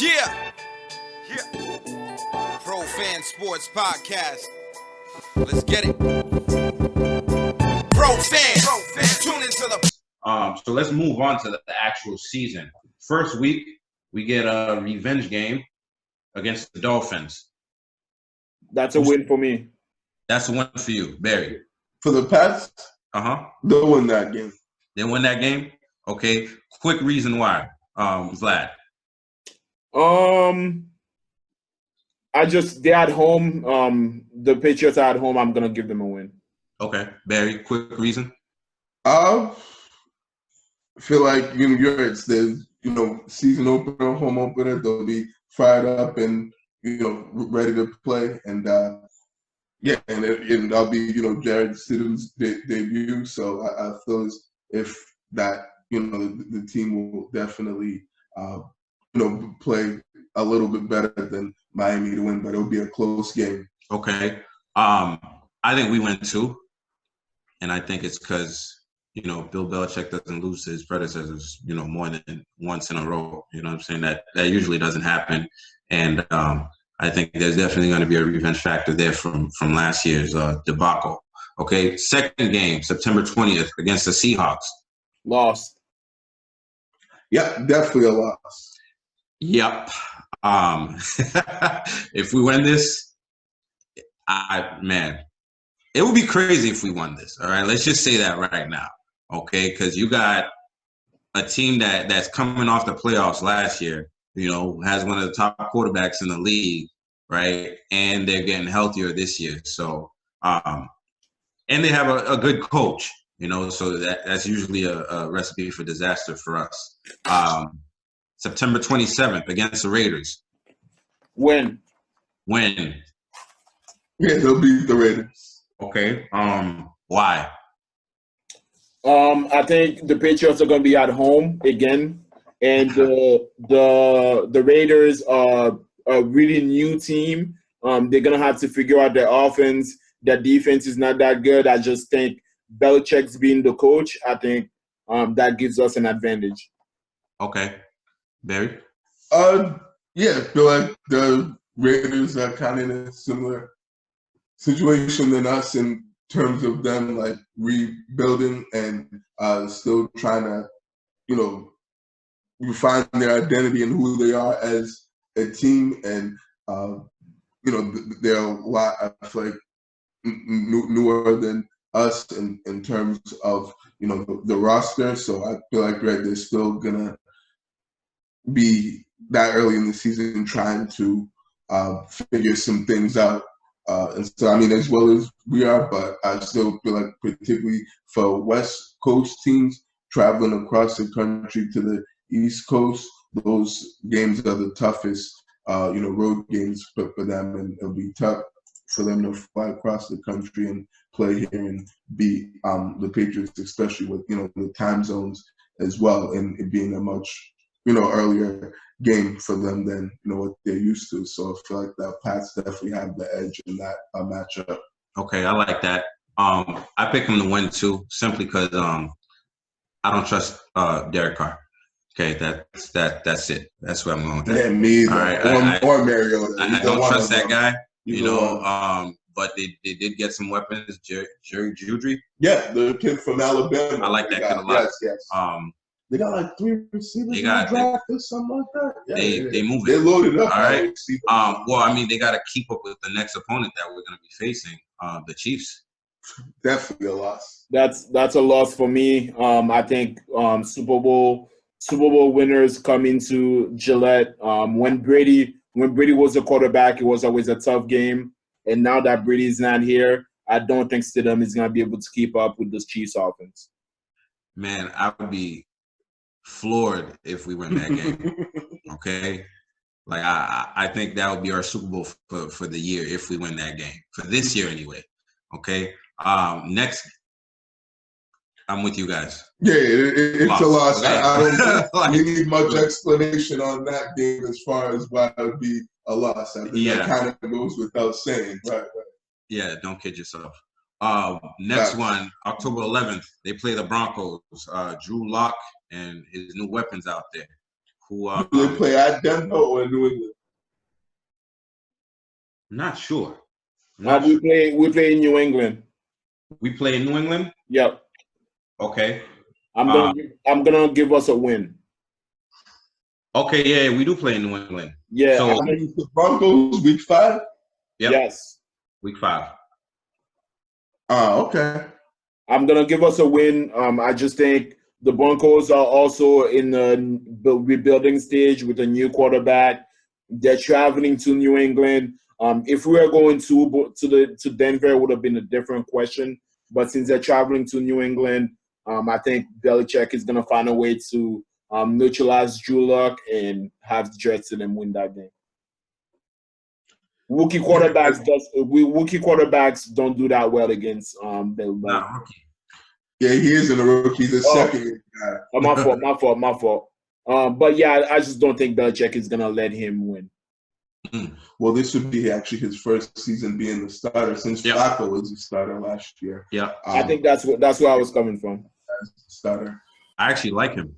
Yeah. Pro Fan Sports Podcast. Let's get it. Pro Fan. Tune into the. So let's move on to the actual season. First week, we get a revenge game against the Dolphins. That's a win for me. That's a win for you, Barry. For the Pats, they'll win that game. They win that game? Okay. Quick reason why, Vlad. They're at home. The Patriots are at home. I'm gonna give them a win. Okay, Barry. Quick reason. I feel like it's the season opener, home opener. They'll be fired up and ready to play, and and that'll be Jared Stidham's debut. So I feel as if that the team will definitely play a little bit better than Miami to win, but it'll be a close game. Okay. I think we win too, and I think it's because Bill Belichick doesn't lose to his predecessors more than once in a row. You know what I'm saying? That usually doesn't happen, and I think there's definitely going to be a revenge factor there from last year's debacle. Okay, second game, September 20th against the Seahawks. Lost. Yeah, definitely a loss. Yep. If we win this, it would be crazy if we won this. All right, let's just say that right now. Okay, because you got a team that's coming off the playoffs last year. Has one of the top quarterbacks in the league, right? And they're getting healthier this year. So, and they have a good coach. So that's usually a recipe for disaster for us. September 27th against the Raiders. Win. Yeah, they'll beat the Raiders. Okay. Why? I think the Patriots are going to be at home again, and the Raiders are a really new team. They're going to have to figure out their offense. Their defense is not that good. I just think Belichick's being the coach. I think that gives us an advantage. Okay. Barry? Yeah, I feel like the Raiders are kind of in a similar situation than us in terms of them like rebuilding and still trying to, refine their identity and who they are as a team. And, they're a lot, I feel like, newer than us in terms of, the roster. So I feel like they're still going to be that early in the season trying to figure some things out. And so, as well as we are, but I still feel like particularly for West Coast teams traveling across the country to the East Coast, those games are the toughest, road games for them, and it'll be tough for them to fly across the country and play here and beat the Patriots, especially with, the time zones as well, and it being a much, earlier game for them than what they're used to. So I feel like that Pats definitely have the edge in that matchup. Okay, I like that. I pick him to win too, simply because I don't trust Derek Carr. Okay, that's it. That's where I'm going with that. Yeah, me either. All right, or Mariota. I don't trust that guy. But they did get some weapons. Jerry Judry. Yeah, the kid from Alabama. I like that kid a lot. Yes. They got like 3 receivers in the draft or something like that. Yeah, they move it. They loaded up. All right. They got to keep up with the next opponent that we're going to be facing, the Chiefs. Definitely a loss. That's a loss for me. I think Super Bowl winners come into Gillette. When Brady was the quarterback, it was always a tough game. And now that Brady's not here, I don't think Stidham is going to be able to keep up with this Chiefs offense. Man, I would be floored if we win that game. Okay? Like, I think that would be our Super Bowl for the year if we win that game. For this year, anyway. Okay? Next, I'm with you guys. Yeah, it's a loss. Okay. I don't think we need much explanation on that game as far as why it would be a loss. I think that kind of goes without saying. Right. Yeah, don't kid yourself. Next one, October 11th, they play the Broncos. Drew Lock and his new weapons out there. who Do they play at Denver or in New England? I'm not sure. I'm We not sure. play in New England. We play in New England? Yep. Okay. I'm gonna give us a win. Okay, yeah, we do play in New England. Yeah. So The Broncos week 5? yep. Yes. Week 5. Okay. I'm gonna give us a win. I just think the Broncos are also in the rebuilding stage with a new quarterback. They're traveling to New England. If we were going to Denver, it would have been a different question. But since they're traveling to New England, I think Belichick is gonna find a way to neutralize Drew Lock and have the Jets and win that game. Rookie quarterbacks don't do that well against Bill Belichick. Nah, rookie. Yeah, he isn't a rookie. He's a second guy. My fault. But yeah, I just don't think Belichick is gonna let him win. Well, this would be actually his first season being the starter since Flacco was the starter last year. Yeah, I think that's where I was coming from. As the starter. I actually like him.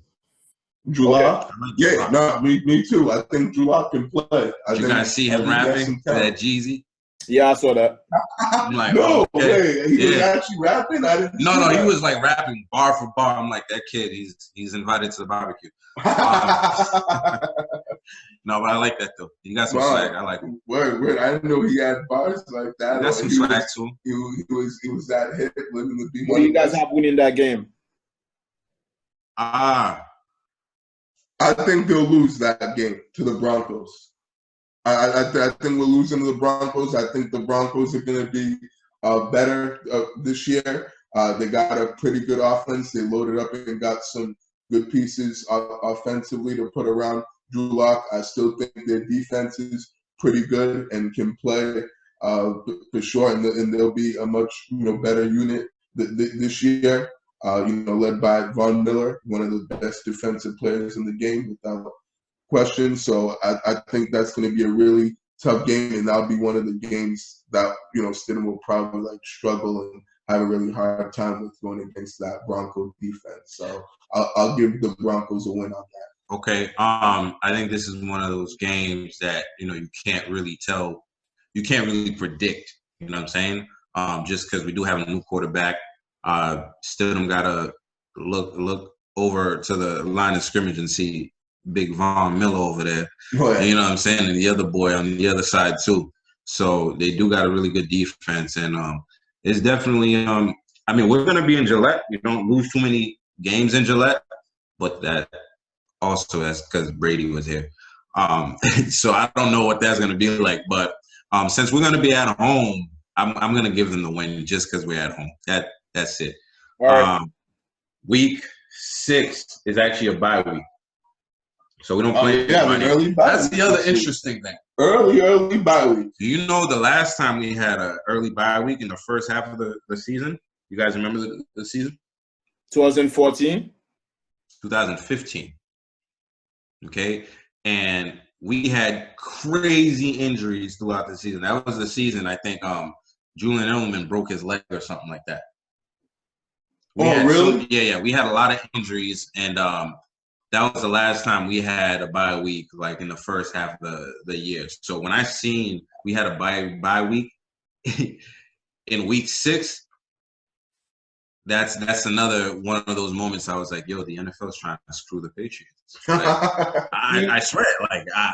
Drew Lock? Yeah, no, me too. I think Drew Lock can play. Did you guys see him rapping that Jeezy? Yeah, I saw that. I'm like, no, okay. He was actually rapping? I didn't No, he was like rapping bar for bar. I'm like, that kid, he's invited to the barbecue. No, but I like that though. You got some swag. I like him. Word. I didn't know he had bars like that. You got some swag too. He was that hit. What do you guys have winning that game? I think they'll lose that game to the Broncos. I think we're losing to the Broncos. I think the Broncos are going to be better this year. They got a pretty good offense. They loaded up and got some good pieces offensively to put around Drew Lock. I still think their defense is pretty good and can play for sure. And they'll be a much better unit this year. Led by Von Miller, one of the best defensive players in the game without question. So I think that's going to be a really tough game, and that'll be one of the games that Stidham will probably struggle and have a really hard time with going against that Bronco defense. So I'll give the Broncos a win on that. Okay. I think this is one of those games that you can't really tell, you can't really predict. You know what I'm saying? Just because we do have a new quarterback. Stidham gotta look over to the line of scrimmage and see Big Von Miller over there. Right. You know what I'm saying? And the other boy on the other side too. So they do got a really good defense, and it's definitely. We're gonna be in Gillette. We don't lose too many games in Gillette, but that's because Brady was here. So I don't know what that's gonna be like, but since we're gonna be at home, I'm gonna give them the win just because we're at home. That's it. All right. Week 6 is actually a bye week. So we don't play. An early bye. That's the other interesting thing. Early bye week. Do you know the last time we had an early bye week in the first half of the season? You guys remember the season? 2014? 2015. Okay. And we had crazy injuries throughout the season. That was the season, I think, Julian Edelman broke his leg or something like that. Really? Yeah. We had a lot of injuries, and that was the last time we had a bye week, like in the first half of the year. So when I seen we had a bye week in week 6, that's another one of those moments I was like, yo, the NFL's trying to screw the Patriots. Like, I swear,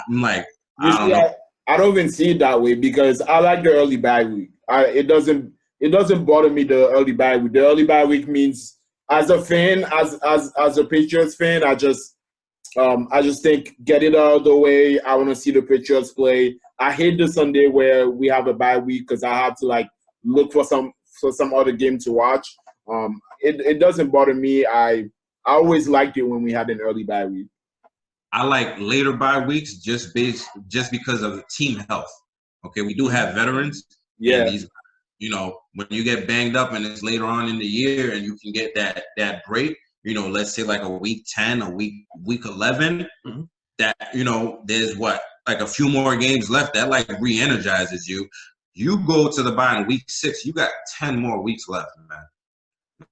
I'm like, I don't know. I don't even see it that way because I like the early bye week. It doesn't bother me, the early bye week. The early bye week means, as a fan, as a Patriots fan, I just think get it out of the way. I want to see the Patriots play. I hate the Sunday where we have a bye week because I have to look for some other game to watch. It doesn't bother me. I always liked it when we had an early bye week. I like later bye weeks just because of the team health. Okay, we do have veterans. Yeah. And when you get banged up and it's later on in the year and you can get that break, let's say like a week 10, a week 11, mm-hmm. that, there's a few more games left that re-energizes you. You go to the bye in week 6, you got 10 more weeks left, man.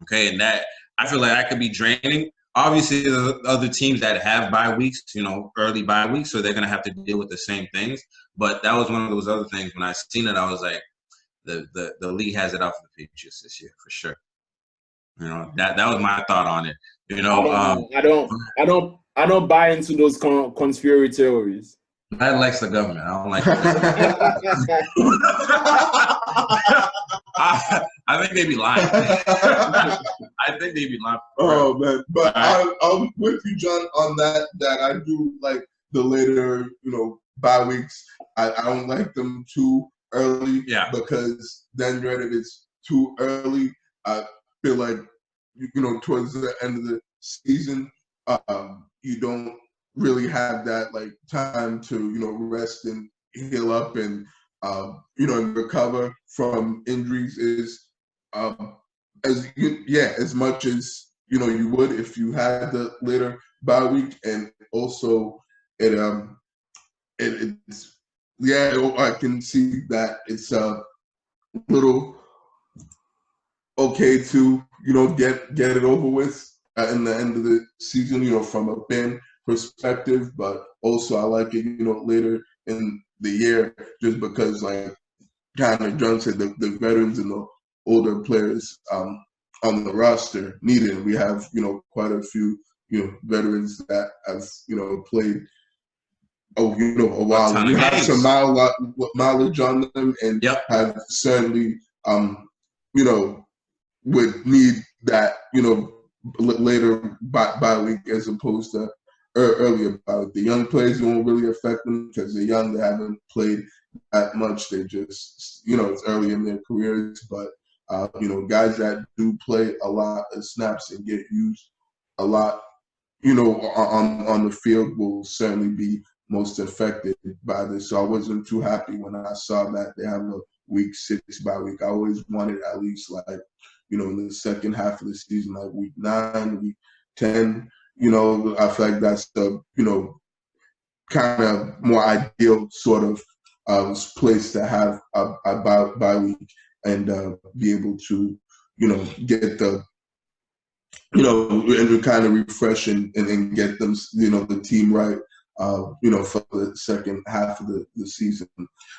Okay, and that, I feel like that could be draining. obviously the other teams that have bye weeks, early bye weeks, so they're gonna have to deal with the same things. But that was one of those other things. When I seen it, I was like, the league has it out for the Patriots this year for sure. That was my thought on it. I don't buy into those conspiracy theories. I likes the government. I don't like it. I think they be lying. I think they be lying. Oh man, but I'm with you, John, on that. That I do like the later, bye weeks. I don't like them too early. Yeah. Because then granted it's too early. I feel like towards the end of the season, you don't really have that like time to rest and heal up and and recover from injuries is as much as you would if you had the later bye week. And also it's I can see that it's a little okay to get it over with in the end of the season, from a fan perspective, but also I like it, later in the year, just because, like kind of John said, the veterans and the older players on the roster need it. We have, quite a few, veterans that have, played a while. We have some mileage on them, and have certainly, would need that, later bye week as opposed to earlier bye week. The young players won't really affect them because they're young. They haven't played that much. They just, it's early in their careers. But, guys that do play a lot of snaps and get used a lot, on the field will certainly be most affected by this. So I wasn't too happy when I saw that they have a week 6 bye week. I always wanted at least like, in the second half of the season, like week 9, week 10, I feel like that's the, kind of more ideal sort of place to have a bye week and be able to, get the, and kind of refresh and get them, the team right, for the second half of the season.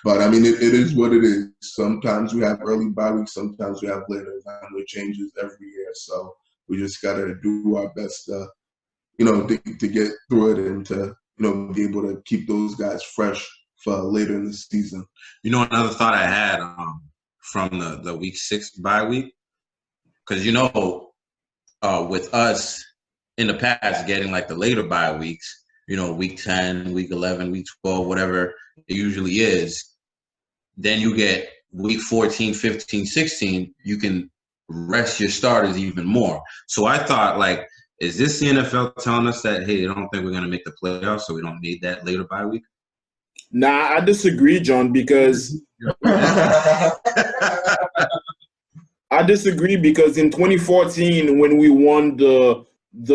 But I mean, it is what it is. Sometimes we have early bye weeks, sometimes we have later. It changes every year, so we just gotta do our best, to get through it and to be able to keep those guys fresh for later in the season. Another thought I had from the week 6 bye week, because with us in the past getting like the later bye weeks, week 10, week 11, week 12, whatever it usually is. Then you get week 14, 15, 16, you can rest your starters even more. So I thought, like, is this the NFL telling us that, hey, I don't think we're going to make the playoffs, so we don't need that later bye week? Nah, I disagree, John, because I disagree because in 2014, when we won the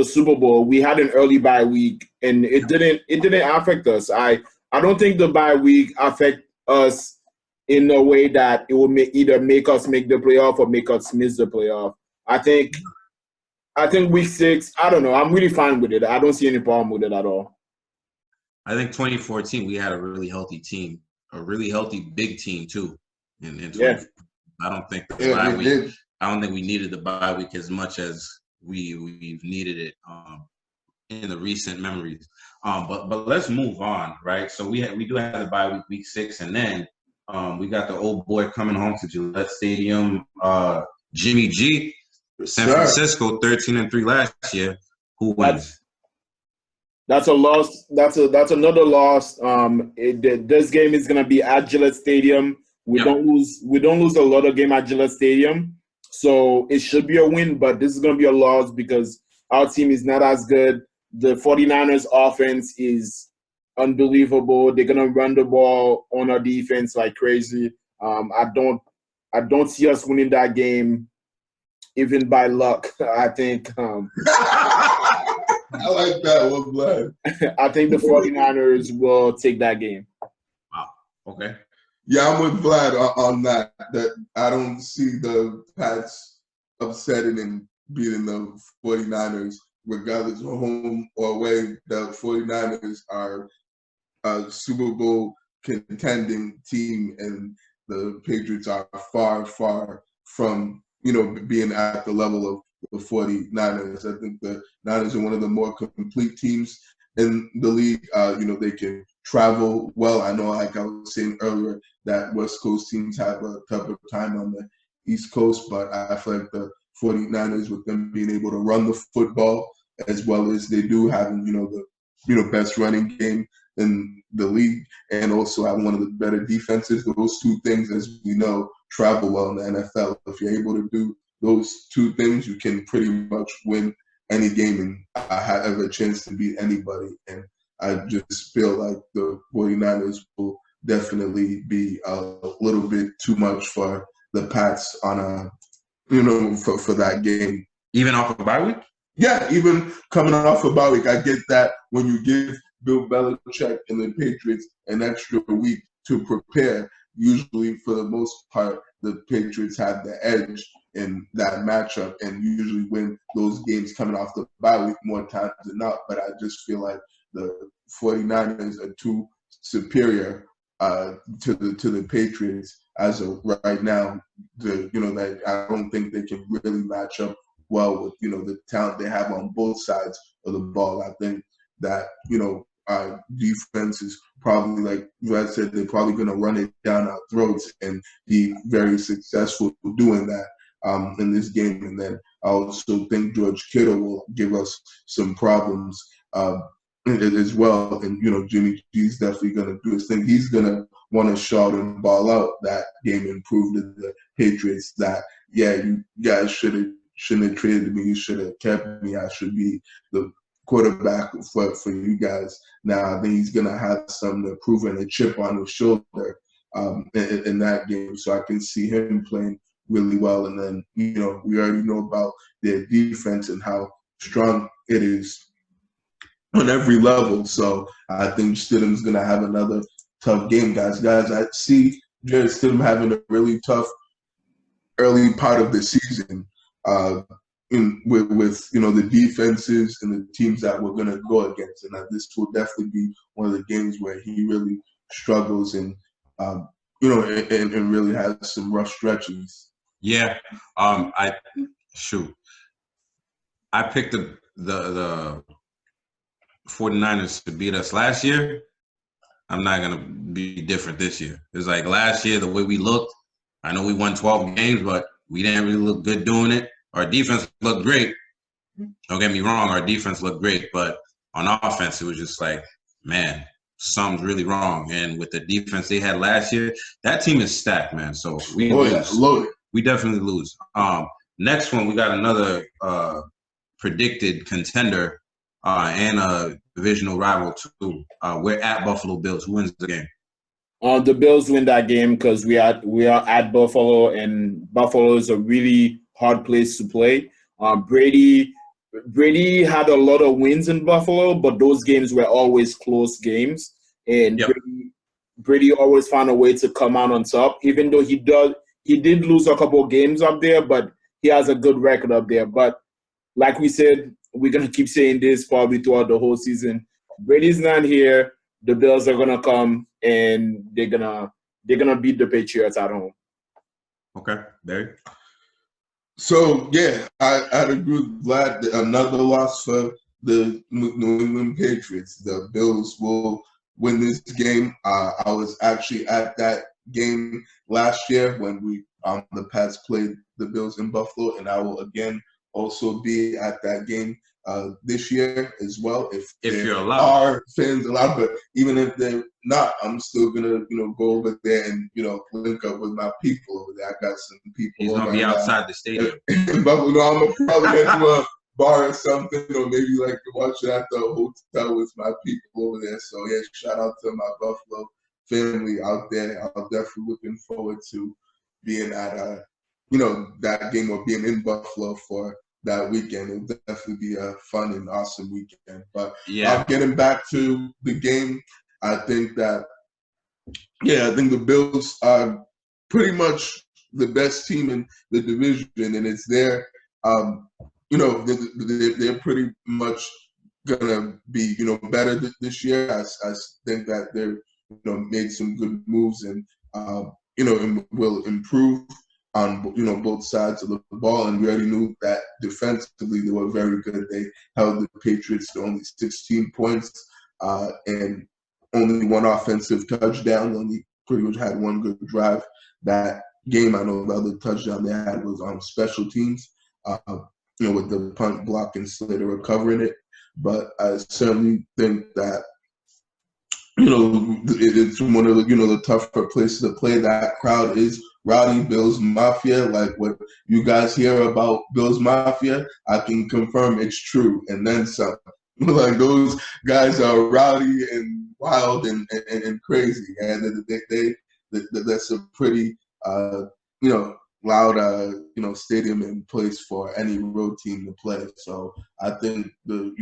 Super Bowl, we had an early bye week, and it didn't affect us. I don't think the bye week affect us in a way that it will either make us make the playoff or make us miss the playoff. I think week 6, I don't know. I'm really fine with it. I don't see any problem with it at all. I think 2014 we had a really healthy team, a really healthy big team too. Yeah. I don't think we needed the bye week as much as we've needed it in the recent memories. But let's move on, right? So we do have the bye week 6, and then we got the old boy coming home to Gillette Stadium, Jimmy G, San Francisco, 13-3 last year. Who wins? That's a loss. That's another loss. This game is gonna be at Gillette Stadium. We don't lose a lot of game at Gillette Stadium, so it should be a win. But this is gonna be a loss because our team is not as good. The 49ers offense is unbelievable. They're gonna run the ball on our defense like crazy. I don't see us winning that game, even by luck. I think. I like that one, Vlad. I think the 49ers will take that game. Wow. Okay. Yeah, I'm with Vlad on that. That I don't see the Pats upsetting and beating the 49ers regardless of home or away, the 49ers are a Super Bowl contending team, and the Patriots are far, far from, being at the level of the 49ers. I think the Niners are one of the more complete teams in the league. They can travel well. I know, like I was saying earlier, that West Coast teams have a tougher time on the East Coast, but I feel like the 49ers, with them being able to run the football as well as they do, having, the best running game in the league, and also having one of the better defenses. Those two things, as we know, travel well in the NFL. If you're able to do those two things, you can pretty much win any game and have a chance to beat anybody. And I just feel like the 49ers will definitely be a little bit too much for the Pats on for that game. Even off of bye week? Yeah, even coming off a bye week. I get that when you give Bill Belichick and the Patriots an extra week to prepare, usually for the most part, the Patriots have the edge in that matchup and usually win those games coming off the bye week more times than not. But I just feel like the 49ers are too superior to the Patriots as of right now. That I don't think they can really match up well with the talent they have on both sides of the ball. I think that our defense is probably, like Vlad said, they're probably going to run it down our throats and be very successful doing that in this game. And then I also think George Kittle will give us some problems as well. And Jimmy G's definitely going to do his thing. He's going to want to shout and ball out. That game and prove to the Patriots that, yeah, you guys shouldn't have traded me. You should have kept me. I should be the quarterback for you guys. Now I think he's gonna have something to prove and a chip on his shoulder in that game. So I can see him playing really well. And then we already know about their defense and how strong it is on every level. So I think Stidham's gonna have another tough game, guys. I see Jared Stidham having a really tough early part of the season. With the defenses and the teams that we're going to go against, and this will definitely be one of the games where he really struggles and and really has some rough stretches. Yeah, I picked the 49ers to beat us last year. I'm not gonna be different this year. It's like last year, the way we looked. I know we won 12 games, but we didn't really look good doing it. Our defense looked great. Don't get me wrong, our defense looked great, but on offense, it was just like, man, something's really wrong. And with the defense they had last year, that team is stacked, man. So we lose. Loaded. We definitely lose. Next one, we got another predicted contender and a divisional rival too. We're at Buffalo Bills. Who wins the game? The Bills win that game because we are at Buffalo, and Buffalo is a really hard place to play. Brady had a lot of wins in Buffalo, but those games were always close games, and yep. Brady always found a way to come out on top. Even though he did lose a couple of games up there, but he has a good record up there. But like we said, we're gonna keep saying this probably throughout the whole season. Brady's not here. The Bills are gonna come and they're gonna beat the Patriots at home. Okay, Barry. So yeah, I'd agree with Vlad. Another loss for the New England Patriots. The Bills will win this game. I was actually at that game last year when the Pats played the Bills in Buffalo, and I will again also be at that game this year as well. If you're allowed, are fans allowed, but even if they're not, I'm still gonna go over there and link up with my people over there. I got some people. He's gonna be outside the stadium. But I'm gonna probably head to a bar or something, or maybe like watch it at the hotel with my people over there. So yeah, shout out to my Buffalo family out there. I'm definitely looking forward to being at that game or being in Buffalo for that weekend. It'll definitely be a fun and awesome weekend. But yeah, getting back to the game, I think the Bills are pretty much the best team in the division, and it's their they're pretty much gonna be better this year. I think that they're made some good moves and and will improve on both sides of the ball. And we already knew that defensively they were very good. They held the Patriots to only 16 points and only one offensive touchdown. They only pretty much had one good drive that game. I know the other touchdown they had was on special teams, with the punt block and Slater recovering it. But I certainly think that it's one of the tougher places to play. That crowd is rowdy. Bills Mafia, like what you guys hear about Bills Mafia, I can confirm it's true, and then some. Like those guys are rowdy and wild and crazy, and that's a pretty loud stadium in place for any road team to play. So I think the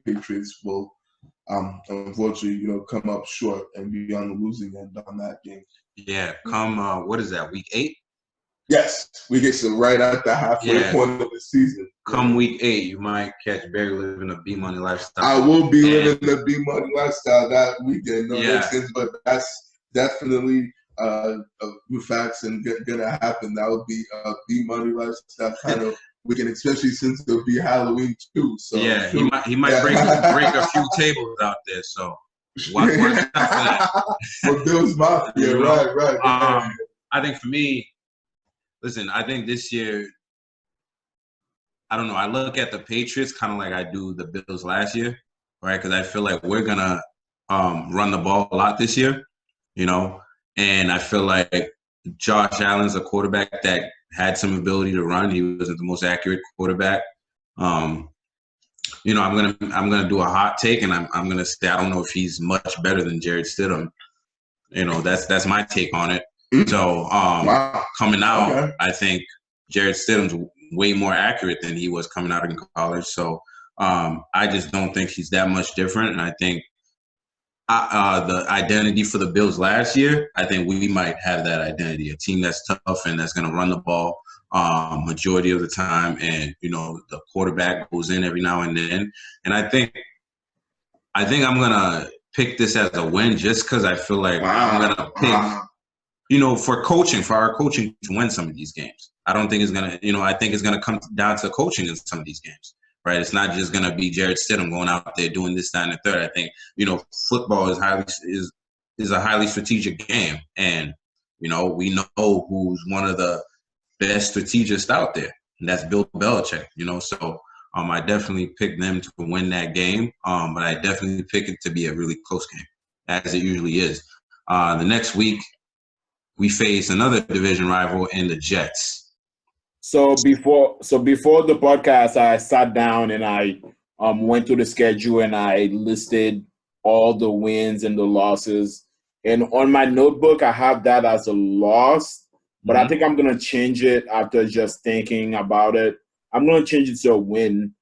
Patriots will unfortunately come up short and be on the losing end on that game. Yeah, come what is that, week 8? Yes, we get some right at the halfway point of the season. Come week 8, you might catch Barry living a B-Money lifestyle. I will be living the B-Money lifestyle that weekend. But that's definitely facts and gonna happen. That would be a B-Money lifestyle kind of weekend, especially since it'll be Halloween too. So yeah, he might break a few tables out there. So watch out for that. For Bills Mafia, right. I think for me, listen, I think this year, I don't know. I look at the Patriots kind of like I do the Bills last year, right? Because I feel like we're gonna run the ball a lot this year, and I feel like Josh Allen's a quarterback that had some ability to run. He wasn't the most accurate quarterback. I'm gonna do a hot take, and I'm gonna say I don't know if he's much better than Jarrett Stidham. That's my take on it. So coming out, okay. I think Jarrett Stidham's way more accurate than he was coming out in college. So I just don't think he's that much different. And I think the identity for the Bills last year, I think we might have that identity, a team that's tough and that's going to run the ball majority of the time. And, the quarterback goes in every now and then. And I think I'm going to pick this as a win just because I feel like I'm going to pick – for our coaching to win some of these games. I don't think it's going to, I think it's going to come down to coaching in some of these games, right? It's not just going to be Jarrett Stidham going out there doing this, that, and the third. I think, football is a highly strategic game. And, we know who's one of the best strategists out there, and that's Bill Belichick, So I definitely pick them to win that game, but I definitely pick it to be a really close game, as it usually is. The next week, we face another division rival in the Jets. So before the podcast, I sat down and I went through the schedule and I listed all the wins and the losses. And on my notebook, I have that as a loss, but I think I'm gonna change it after just thinking about it. I'm gonna change it to a win,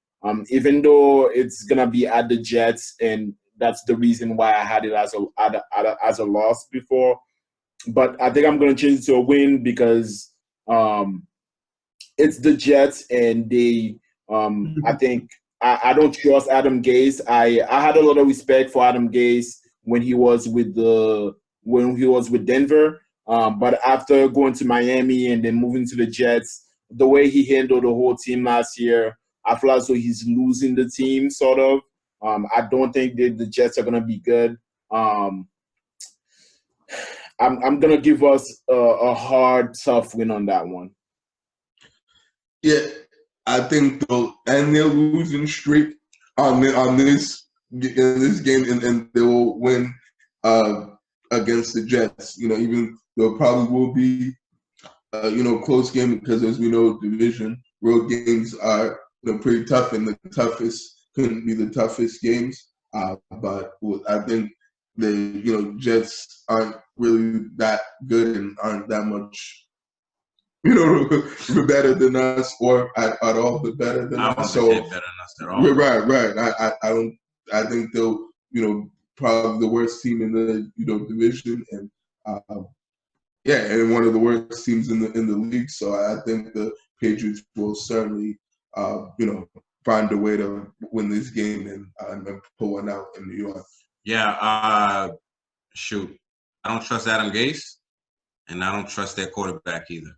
even though it's gonna be at the Jets, and that's the reason why I had it as a loss before. But I think I'm going to change it to a win because it's the Jets, and they. I think I don't trust Adam Gase. I had a lot of respect for Adam Gase when he was with Denver. But after going to Miami and then moving to the Jets, the way he handled the whole team last year, I feel as though he's losing the team. Sort of. I don't think that the Jets are going to be good. I'm gonna give us a hard, tough win on that one. Yeah, I think they'll end their losing streak on this game, and they will win against the Jets. Even though it probably will be close game because, as we know, division road games are pretty tough, and the toughest couldn't be the toughest games. But I think the Jets aren't really that good and aren't that much better than us, or at all but better than us. So better than us at all. Right. I think they'll probably the worst team in the division, and and one of the worst teams in the league. So I think the Patriots will certainly find a way to win this game and pull one out in New York. Yeah, shoot. I don't trust Adam Gase, and I don't trust their quarterback either.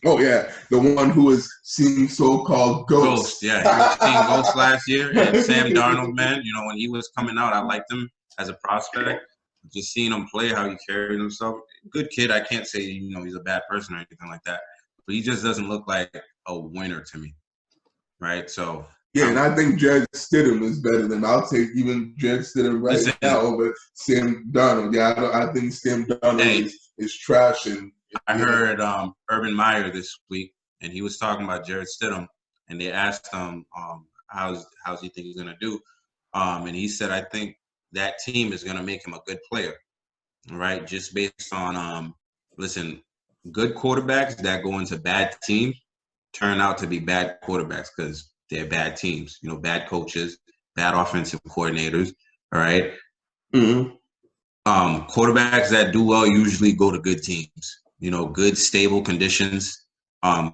Oh, yeah, the one who was seeing so-called ghosts. Yeah, he was seeing ghosts last year. And Sam Darnold, man, when he was coming out, I liked him as a prospect. Just seeing him play, how he carried himself. Good kid. I can't say, he's a bad person or anything like that. But he just doesn't look like a winner to me, right? So yeah, and I think Jared Stidham is better than I'll take even Jared Stidham now over Sam Darnold. Yeah, I think Sam Darnold is trash. And I heard Urban Meyer this week, and he was talking about Jared Stidham, and they asked him how's he think he's gonna do, and he said, I think that team is gonna make him a good player, right? Just based on listen, good quarterbacks that go into bad teams turn out to be bad quarterbacks because they're bad teams, bad coaches, bad offensive coordinators, all right? Mm-hmm. Quarterbacks that do well usually go to good teams, good stable conditions,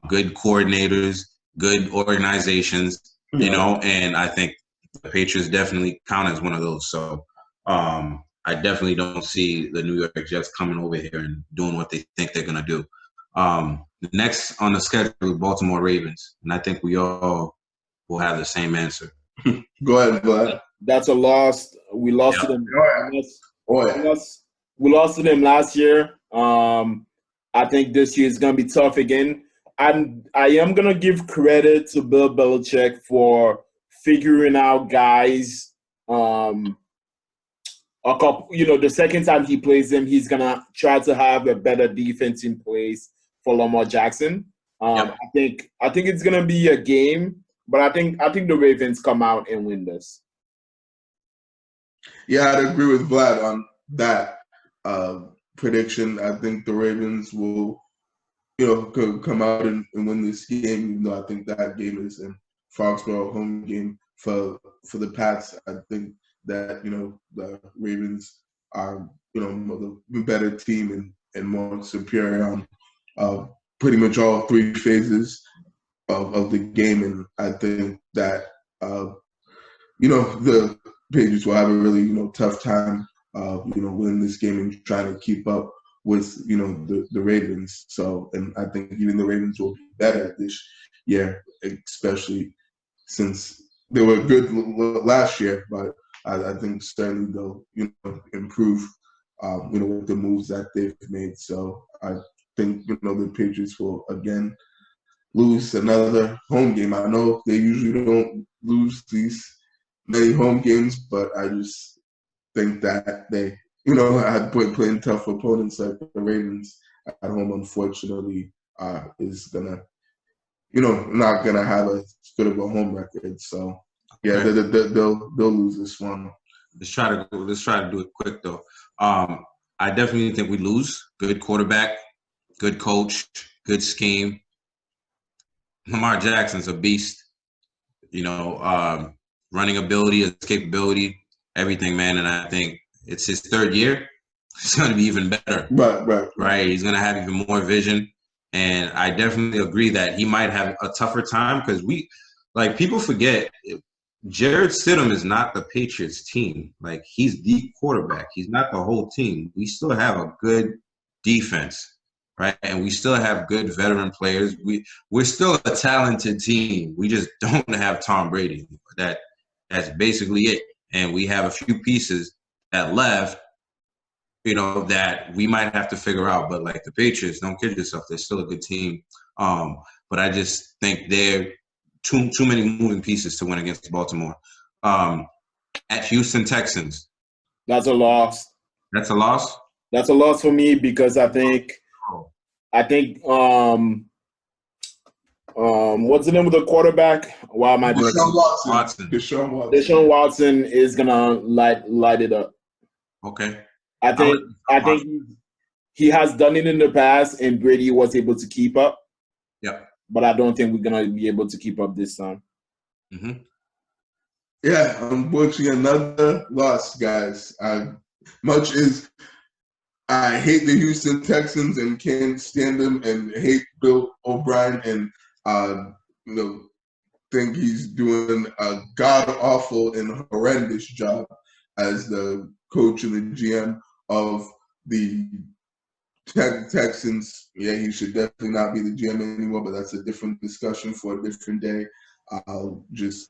good coordinators, good organizations, and I think the Patriots definitely count as one of those. So I definitely don't see the New York Jets coming over here and doing what they think they're going to do. Next on the schedule, Baltimore Ravens, and I think we all will have the same answer. Go ahead, Vlad. That's a loss. We lost to them. We lost to them last year. I think this year is going to be tough again. And I am going to give credit to Bill Belichick for figuring out guys. The second time he plays them, he's going to try to have a better defense in place for Lamar Jackson. I think it's going to be a game, but I think the Ravens come out and win this. Yeah, I'd agree with Vlad on that prediction. I think the Ravens will, come out and win this game, even though I think that game is in Foxborough, home game for the Pats. I think that, the Ravens are, the better team and more superior on pretty much all three phases of the game. And I think that, the Patriots will have a really, tough time, winning this game and trying to keep up with, the Ravens. So, and I think even the Ravens will be better this year, especially since they were good last year. But I think certainly they'll, improve, with the moves that they've made. So I think, the Patriots will again lose another home game. I know they usually don't lose these many home games, but I just think that they, had playing tough opponents like the Ravens at home, unfortunately, is gonna, not gonna have as good of a home record. So yeah, they'll lose this one. Let's try to do it quick though. I definitely think we lose. Good quarterback, good coach, good scheme. Lamar Jackson's a beast. Running ability, escapability, everything, man. And I think it's his third year. It's going to be even better. Right. He's going to have even more vision. And I definitely agree that he might have a tougher time because people forget Jared Stidham is not the Patriots team. He's the quarterback. He's not the whole team. We still have a good defense, right? And we still have good veteran players. We're still a talented team. We just don't have Tom Brady. That's basically it. And we have a few pieces that left, that we might have to figure out. But the Patriots, don't kid yourself, they're still a good team. But I just think they're too many moving pieces to win against Baltimore. At Houston Texans. That's a loss. That's a loss? That's a loss for me because I think what's the name of the quarterback? Why am I doing Deshaun Watson is gonna light it up. Okay. I think he has done it in the past, and Brady was able to keep up. Yep. But I don't think we're gonna be able to keep up this time. Mm-hmm. Yeah, unfortunately, another loss, guys. Much as I hate the Houston Texans and can't stand them, and hate Bill O'Brien, and think think he's doing a god-awful and horrendous job as the coach and the GM of the Texans. Yeah, he should definitely not be the GM anymore, but that's a different discussion for a different day. I'll just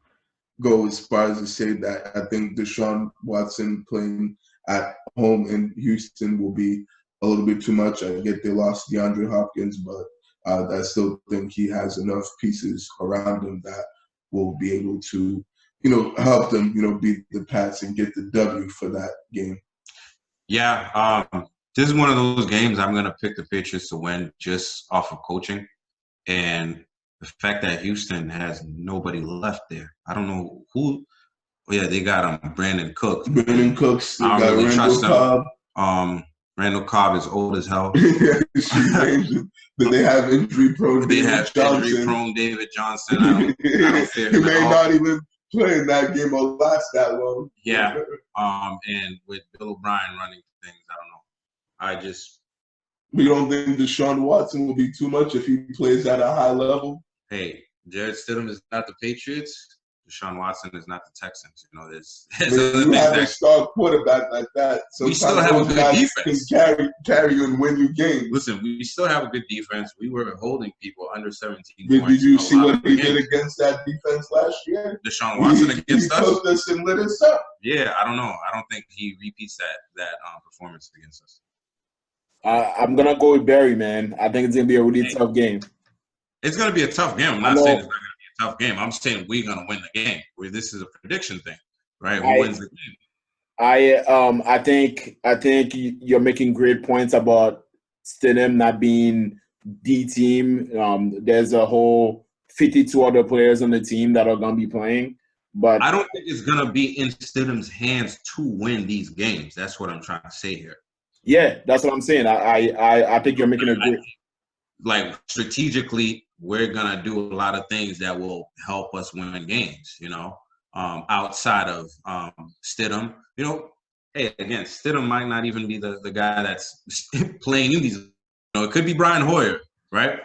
go as far as to say that I think Deshaun Watson playing at home in Houston will be a little bit too much. I get they lost DeAndre Hopkins, but I still think he has enough pieces around him that will be able to, help them, beat the Pats and get the W for that game. Yeah, this is one of those games I'm going to pick the Patriots to win just off of coaching. And the fact that Houston has nobody left there. I don't know who. Yeah, they got Brandon Cooks. Brandon Cooks. I don't really trust Cobb. him. Randall Cobb is old as hell. But they have injury-prone David Johnson. Injury-prone David Johnson. I don't fear him. He may not even play in that game or last that long. Yeah. And with Bill O'Brien running things, I don't know. We don't think Deshaun Watson will be too much if he plays at a high level? Hey, Jared Stidham is not the Patriots. Deshaun Watson is not the Texans. There's you have a star quarterback like that. We still have a good defense. Can carry you and win you games. Listen, we still have a good defense. We were holding people under 17 points. Did you see what he did games. Against that defense last year? Deshaun Watson against us? He took us and lit us up. Yeah, I don't know. I don't think he repeats that performance against us. I'm going to go with Barry, man. I think it's going to be a really tough game. It's going to be a tough game. I'm not saying it's not going to be a tough game. I'm saying we're going to win the game. This is a prediction thing, right? Who wins the game? I think you're making great points about Stidham not being the team. There's a whole 52 other players on the team that are going to be playing. But I don't think it's going to be in Stidham's hands to win these games. That's what I'm trying to say here. Yeah, that's what I'm saying. I think you're making a great – like strategically, we're going to do a lot of things that will help us win games, outside of Stidham. Hey, again, Stidham might not even be the guy that's playing in these. It could be Brian Hoyer, right?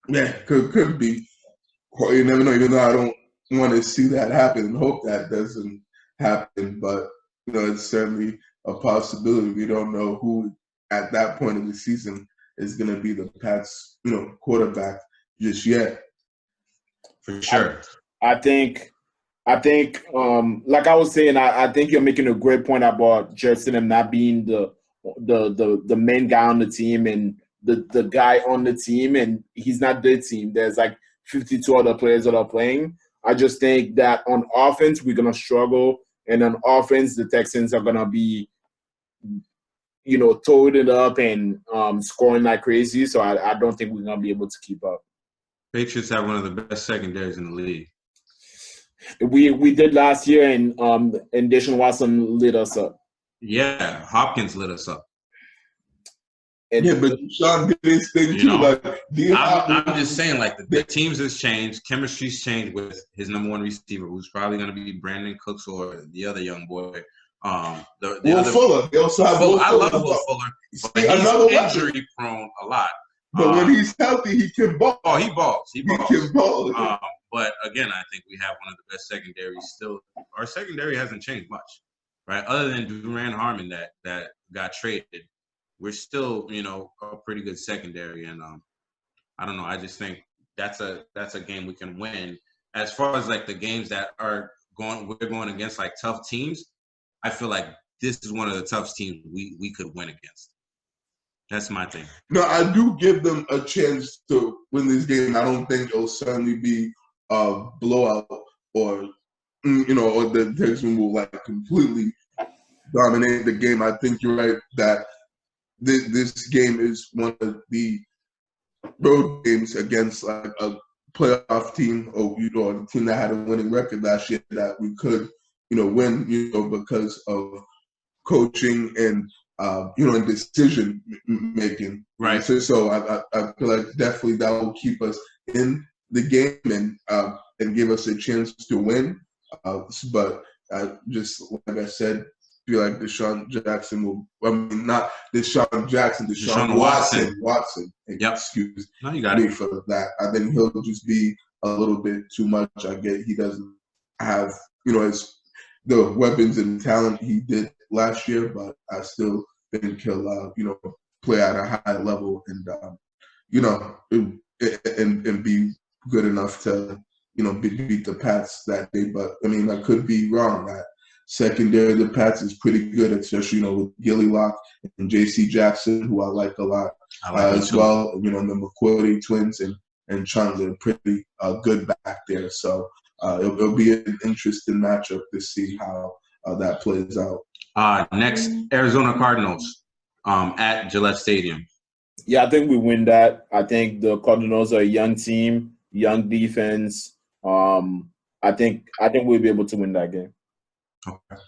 Yeah, could be. You never know, even though I don't want to see that happen and hope that doesn't happen. But, it's certainly a possibility. We don't know who at that point of the season is going to be the Pats, quarterback just yet. For sure. I think, like I was saying, I think you're making a great point about Stidham not being the main guy on the team and the guy on the team, and he's not the team. There's like 52 other players that are playing. I just think that on offense, we're going to struggle, and on offense, the Texans are going to be, throwing it up and scoring like crazy. So I don't think we're going to be able to keep up. Patriots have one of the best secondaries in the league. We did last year, and Deshaun Watson lit us up. Yeah, Hopkins lit us up. And yeah, but Sean did his thing too. I'm just saying, the teams has changed, chemistry's changed with his number one receiver, who's probably going to be Brandon Cooks or the other young boy. Will Fuller. They also have Will Fuller. I love Will Fuller, but he's injury prone a lot. But when he's healthy, he can ball. Oh, he balls. He can ball. But again, I think we have one of the best secondaries still. Our secondary hasn't changed much, right? Other than Duran Harmon that got traded, we're still, a pretty good secondary. And I don't know. I just think that's a game we can win. As far as the games that we're going against tough teams, I feel like this is one of the toughest teams we could win against. That's my thing. No, I do give them a chance to win this game. I don't think it'll certainly be a blowout or, or the Texans will completely dominate the game. I think you're right that this game is one of the road games against a playoff team or a team that had a winning record last year that we could win because of coaching and and decision making. Right. So I feel like definitely that will keep us in the game and give us a chance to win. But I just, like I said, feel like Deshaun Jackson will. I mean, not Deshaun Jackson, Deshaun Watson. Yep. Excuse no, you got me it. for that. I think he'll just be a little bit too much. I get he doesn't have, as the weapons and talent he did last year, but I still think he'll, play at a high level and, and be good enough to, beat the Pats that day. But I mean, I could be wrong. That secondary of the Pats is pretty good, especially, with Gilly Lock and J.C. Jackson, who I like a lot as well. The McQuarrie twins and Chung are pretty good back there. So it'll be an interesting matchup to see how that plays out. Next, Arizona Cardinals at Gillette Stadium. Yeah, I think we win that. I think the Cardinals are a young team, young defense. I think we'll be able to win that game. Okay.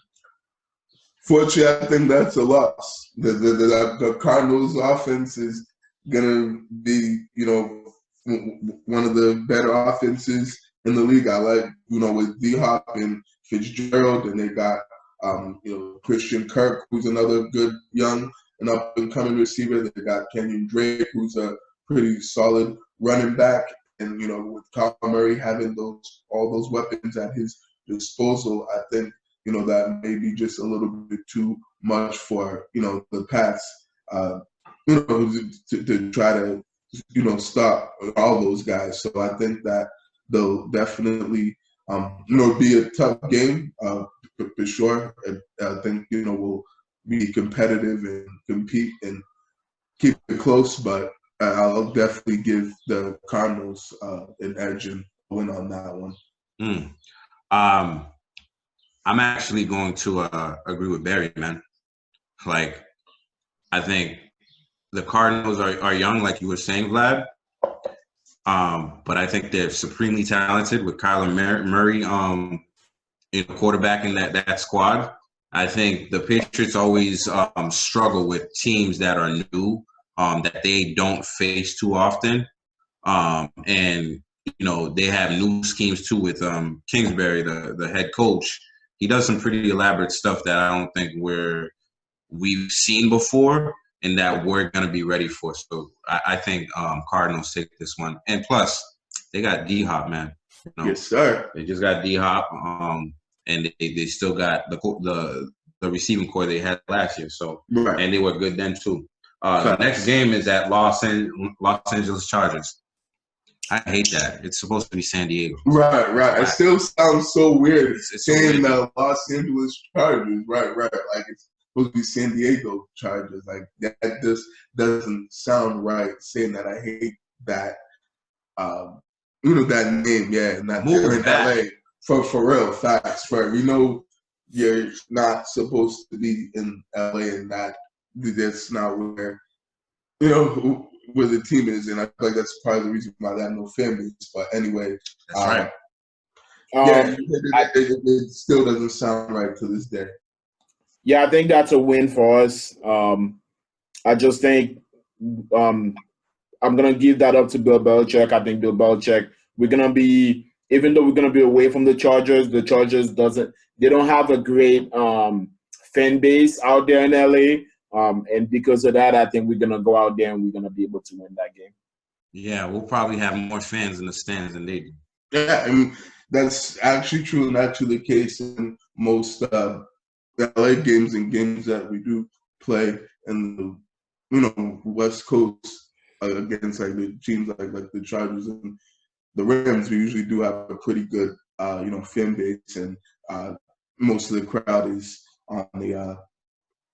Fortunately, I think that's a loss. The Cardinals' offense is gonna be, one of the better offenses in the league. I like, with D-Hop and Fitzgerald, and they got, Christian Kirk, who's another good young and up-and-coming receiver. They got Kenyon Drake, who's a pretty solid running back. And, with Kyle Murray having all those weapons at his disposal, I think, that may be just a little bit too much for, the Pats, to try to, stop all those guys. So I think that they'll definitely, be a tough game for sure. I think, we'll be competitive and compete and keep it close, but I'll definitely give the Cardinals an edge and win on that one. I'm actually going to agree with Barry, man. Like, I think the Cardinals are young, like you were saying, Vlad. But I think they're supremely talented with Kyler Murray, quarterback in that squad. I think the Patriots always struggle with teams that are new, that they don't face too often. And, they have new schemes too with Kingsbury, the head coach. He does some pretty elaborate stuff that I don't think we've seen before and that we're going to be ready for. So I think Cardinals take this one. And plus, they got D-Hop, man. Yes, sir. They just got D-Hop, and they still got the receiving core they had last year. So right. And they were good then too. The next game is at Los Angeles Chargers. I hate that. It's supposed to be San Diego. Right. It still sounds so weird saying the Los Angeles Chargers. Right. Like it's supposed to be San Diego Chargers. Like that just doesn't sound right. Saying that, I hate that. That name. Yeah, and that they're in LA for real. Facts. You're not supposed to be in LA, and that's not where where the team is, and I feel like that's probably the reason why they have no fan base. But anyway, that's right. It still doesn't sound right to this day. Yeah, I think that's a win for us. I just think I'm gonna give that up to Bill Belichick. I think Bill Belichick. Even though we're gonna be away from the Chargers they don't have a great fan base out there in LA. And because of that, I think we're going to go out there and we're going to be able to win that game. Yeah, we'll probably have more fans in the stands than they do. Yeah, I mean, that's actually true and actually the case in most LA games and games that we do play in the West Coast against like the teams like the Chargers and the Rams. We usually do have a pretty good fan base, and most of the crowd is on the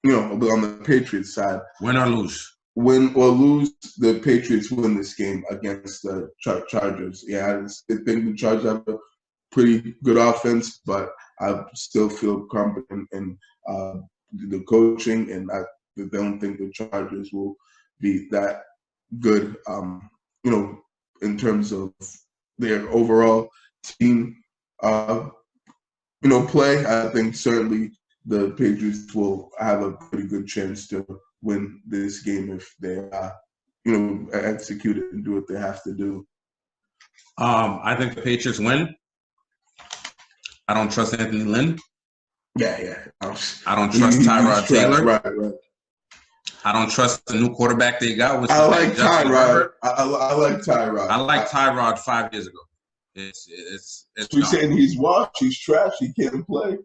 on the Patriots side. Win or lose? Win or lose, the Patriots win this game against the Chargers. Yeah, I think the Chargers have a pretty good offense, but I still feel confident in the coaching, and I don't think the Chargers will be that good, in terms of their overall team, play. I think certainly the Patriots will have a pretty good chance to win this game if they, execute it and do what they have to do. I think the Patriots win. I don't trust Anthony Lynn. Yeah. I don't trust Tyrod Taylor. Right. I don't trust the new quarterback they got. I like Tyrod. I like Tyrod. I liked Tyrod 5 years ago. It's So you're dumb. saying he's washed, he's trash, he can't play?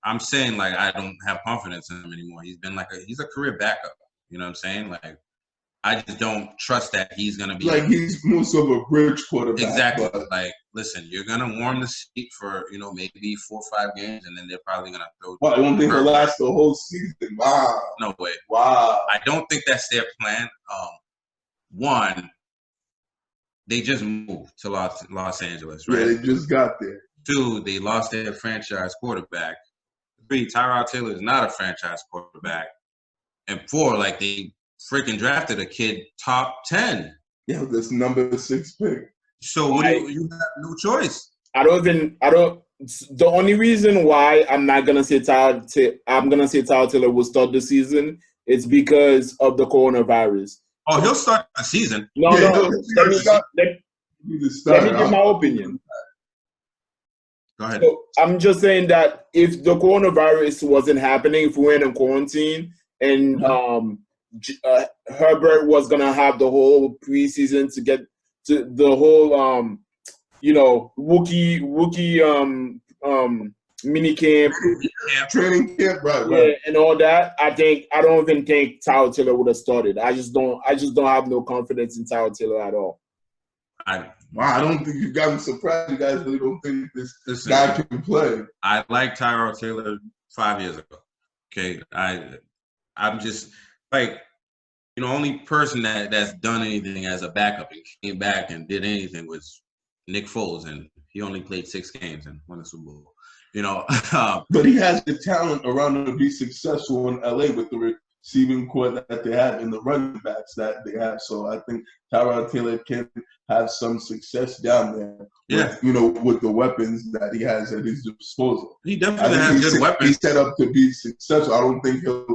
I'm saying like I don't have confidence in him anymore. He's been like he's a career backup. You know what I'm saying? Like I just don't trust that he's gonna be Like he's most of a bridge quarterback. exactly. But Like listen, you're gonna warm the seat for maybe 4 or 5 games, and then they're probably gonna throw. I don't think he'll last the whole season. Wow. No way. Wow. I don't think that's their plan. One, they just moved to Los Angeles, right? Yeah, they just got there. 2, they lost their franchise quarterback. 3, Tyrod Taylor is not a franchise quarterback. And 4, like they freaking drafted a kid top 10. Yeah, this number 6 pick. So what do you have no choice. The only reason why I'm not gonna say Tyrod Taylor will start the season is because of the coronavirus. Oh, he'll start the season. No. Let me give my opinion. Go ahead. So I'm just saying that if the coronavirus wasn't happening, if we weren't in quarantine, and Herbert was gonna have the whole preseason to get to the whole rookie mini camp, training camp, right? Yeah, and all that. I don't even think Tyrod Taylor would have started. I just don't have no confidence in Tyrod Taylor at all. I don't think you got me surprised. You guys really don't think this guy can play. I liked Tyrod Taylor 5 years ago. Okay, I'm just like, only person that's done anything as a backup and came back and did anything was Nick Foles, and he only played 6 games and won the Super Bowl. But he has the talent around him to be successful in LA with the receiving core that they have and the running backs that they have. So I think Tyrod Taylor can have some success down there. Yeah. With the weapons that he has at his disposal. He definitely has good weapons. He's set up to be successful. I don't think he'll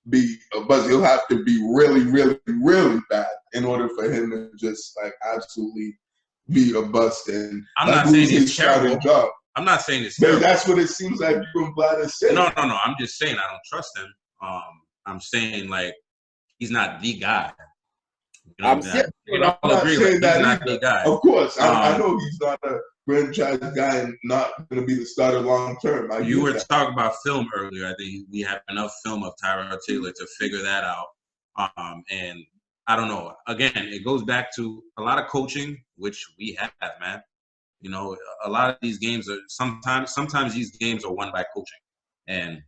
be a buzz. He'll have to be really, really, really bad in order for him to just like absolutely be a bust. And I'm not saying he's terrible. Job. I'm not saying it's But terrible. that's what it seems like you and Vlad are saying. No. I'm just saying I don't trust him. I'm saying like he's not the guy. I'm not saying that he's not the guy. Of course, I know he's not a franchise guy and not going to be the starter long term. You were talking about film earlier. I think we have enough film of Tyrod Taylor to figure that out. And I don't know. Again, it goes back to a lot of coaching, which we have, man. A lot of these games are sometimes these games are won by coaching. And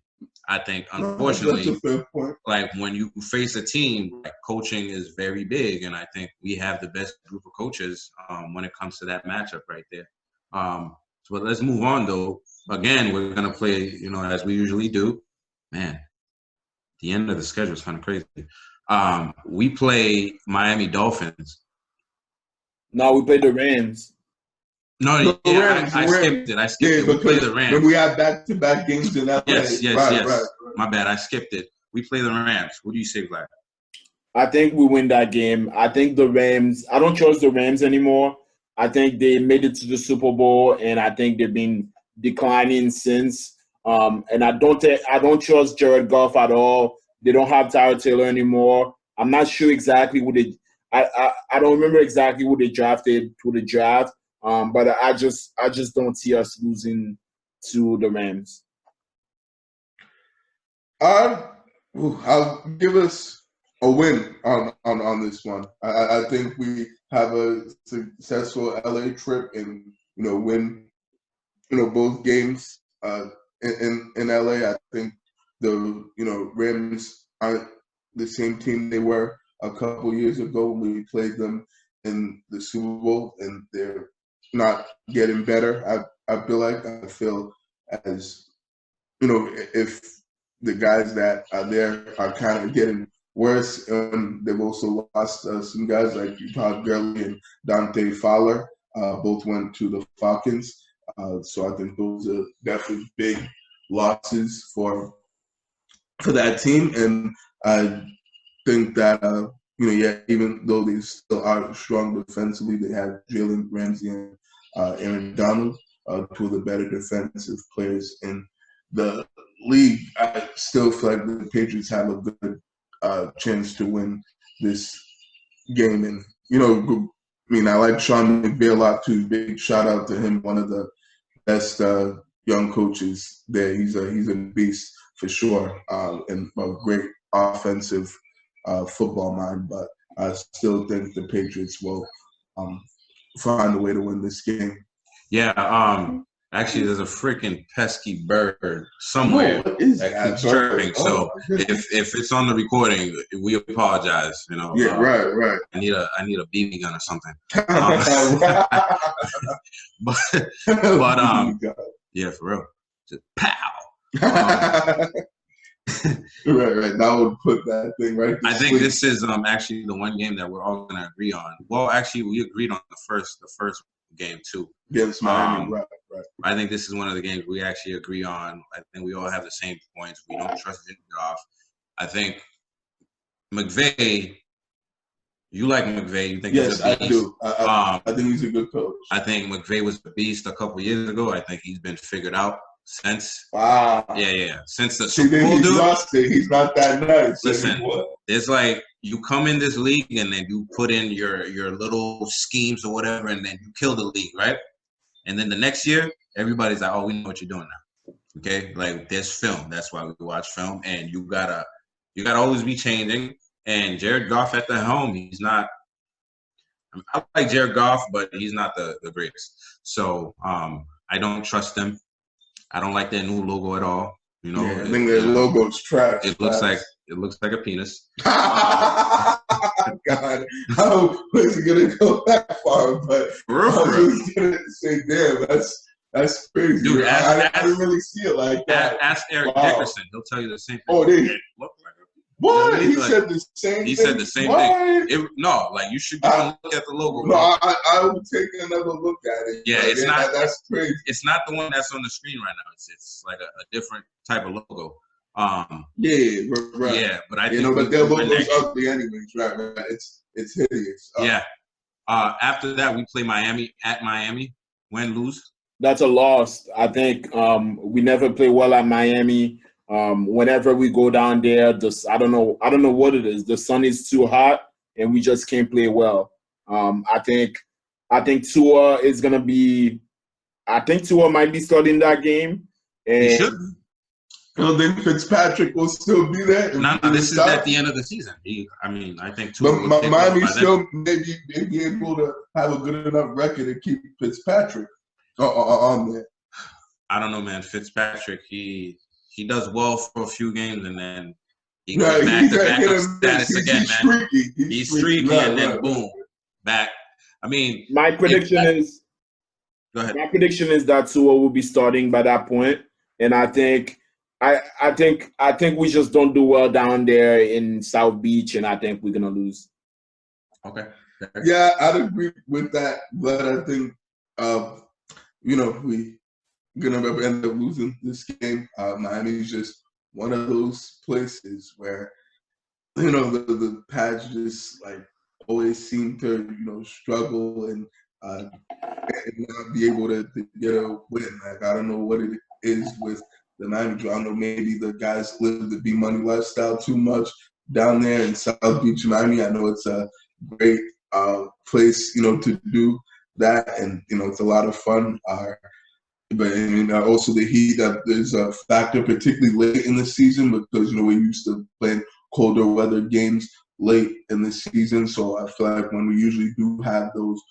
I think, unfortunately, that's a fair point. Like when you face a team, like coaching is very big. And I think we have the best group of coaches when it comes to that matchup right there. So let's move on, though. Again, we're going to play, as we usually do. Man, the end of the schedule is kind of crazy. We play Miami Dolphins. No, we play the Rams. No, Rams, I skipped it. We play the Rams. When we have back-to-back games in LA. Yes. Right. My bad. I skipped it. We play the Rams. What do you say, Vlad? I think we win that game. I think the Rams – I don't trust the Rams anymore. I think they made it to the Super Bowl, and I think they've been declining since. And I don't trust Jared Goff at all. They don't have Tyrod Taylor anymore. I'm not sure exactly who they – I don't remember exactly who they drafted to the draft. But I just don't see us losing to the Rams. I'll give us a win on this one. I think we have a successful LA trip and win both games in LA. I think the Rams aren't the same team they were a couple years ago when we played them in the Super Bowl, and they're not getting better. I feel as if the guys that are there are kind of getting worse. They've also lost some guys like Todd Gurley and Dante Fowler. Both went to the Falcons. So I think those are definitely big losses for that team. And I think that even though they still are strong defensively, they have Jalen Ramsey and Aaron Donald, two of the better defensive players in the league. I still feel like the Patriots have a good chance to win this game. And, mean, I like Sean McVay a lot too. Big shout out to him, one of the best young coaches there. He's a beast for sure, and a great offensive football mind. But I still think the Patriots will find a way to win this game. Yeah. Actually, there's a freaking pesky bird somewhere what is that that keeps bird? chirping. Oh, So my goodness. if it's on the recording, we apologize. You know. Yeah, right. I need a BB gun or something. But yeah, for real. Just pow. Right. That would put that thing right to I think sleep. this is actually the one game that we're all gonna agree on. Well, actually, we agreed on the first game too. Against Miami, right. I think this is one of the games we actually agree on. I think we all have the same points. We don't trust Jared Goff. I think McVay. You like McVay? You think Yes, he's a beast? I do. I think he's a good coach. I think McVay was a beast a couple years ago. I think he's been figured out since. Wow. Yeah. Since the See, Super Bowl, he's dude. lost it. He's not that nice. Listen, anymore. it's like you come in this league and then you put in your little schemes or whatever, and then you kill the league, right? And then the next year, everybody's like, "Oh, we know what you're doing now." Okay, like there's film. That's why we watch film, and you gotta always be changing. And Jared Goff at the helm, he's not. I like Jared Goff, but he's not the greatest. So I don't trust them. I don't like their new logo at all. You know, I think their logo's trash. It looks like a penis. God, I wasn't gonna go that far, but I was gonna say, damn, that's crazy. Dude, I didn't really see it like that. Ask Eric Dickerson; he'll tell you the same thing. Oh, what? He like, said the same thing? He said the same thing. No, like you should go and look at the logo. No, I will take another look at it. Yeah, it's not. That's crazy. It's not the one that's on the screen right now. It's like a different type of logo. Yeah, right. Yeah, but I think but their logo's ugly anyways, right? It's hideous. Yeah. After that, we play Miami at Miami. Win, lose. That's a loss. I think we never play well at Miami. Whenever we go down there, I don't know what it is. The sun is too hot, and we just can't play well. I think Tua is gonna be. I think Tua might be starting that game. And He should. I don't think Fitzpatrick will still be there. No, this is at the end of the season. I think Tua. But Miami still may be able to have a good enough record to keep Fitzpatrick on there. I don't know, man. Fitzpatrick, he does well for a few games, and then he goes back to backup status again, man. He's streaky, and then boom, back. I mean, my prediction is. Go ahead. My prediction is that Tua will be starting by that point, and I think we just don't do well down there in South Beach, and I think we're gonna lose. Okay. Yeah, I'd agree with that, but I think we're gonna end up losing this game. Miami's just one of those places where the Pats just like always seem to struggle and not be able to get a win. Like I don't know what it is with the Miami. I don't know, maybe the guys live the B-Money lifestyle too much down there in South Beach, Miami. I know it's a great place, to do that, and it's a lot of fun. But also the heat that is a factor, particularly late in the season, because we're used to playing colder weather games late in the season. So I feel like when we usually do have those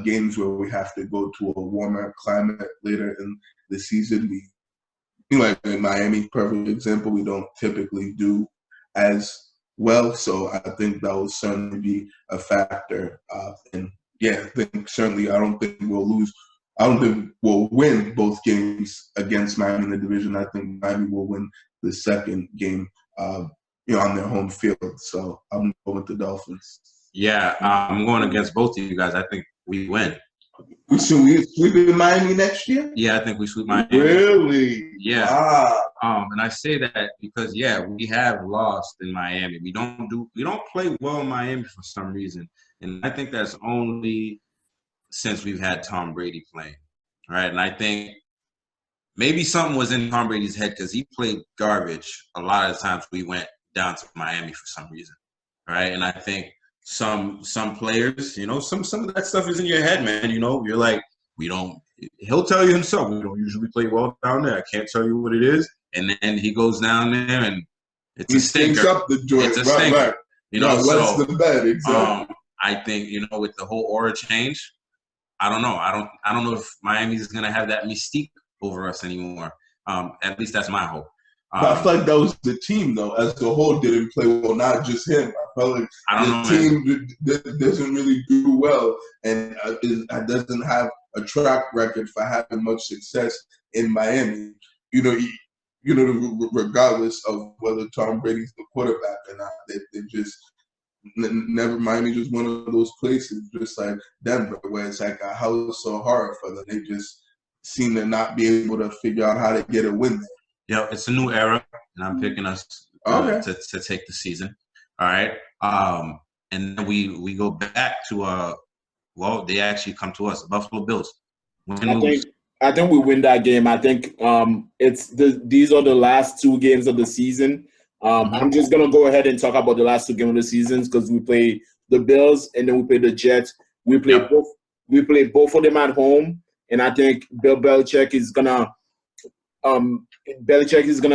games where we have to go to a warmer climate later in the season, like in Miami, perfect example, we don't typically do as well. So I think that will certainly be a factor. And yeah, I think certainly I don't think we'll lose. I don't think we'll win both games against Miami in the division. I think Miami will win the second game, on their home field. So I'm going with the Dolphins. Yeah, I'm going against both of you guys. I think we win. So we sweep in Miami next year? Yeah, I think we sweep Miami. Really? Yeah. Wow. And I say that because we have lost in Miami. We don't play well in Miami for some reason, and I think that's only since we've had Tom Brady playing. All right, and I think maybe something was in Tom Brady's head because he played garbage a lot of the times we went down to Miami for some reason. All right, and I think some players, you know, some of that stuff is in your head, man. You know, you're like, he'll tell you himself, we don't usually play well down there. I can't tell you what it is. And then he goes down there and it's a stinker. Stinks up the joint. It's a stinker. Right. You know, what's the bed? Exactly. I think, you know, with the whole aura change, I don't know. I don't know if Miami's gonna have that mystique over us anymore. At least that's my hope. But I feel like that was the team, though, as the whole didn't play well, not just him. I felt like the team doesn't really do well and doesn't have a track record for having much success in Miami. You know, regardless of whether Tom Brady's the quarterback or not, they just never. Miami just one of those places, just like Denver, where it's like a house so hard for them. They just seem to not be able to figure out how to get a win there. Yeah, it's a new era, and I'm picking us to take the season. All right, and then we go back to they actually come to us, Buffalo Bills. I think we win that game. I think these are the last 2 games of the season. I'm just gonna go ahead and talk about the last 2 games of the season because we play the Bills and then we play the Jets. We play both. We play both of them at home, and I think Belichick is gonna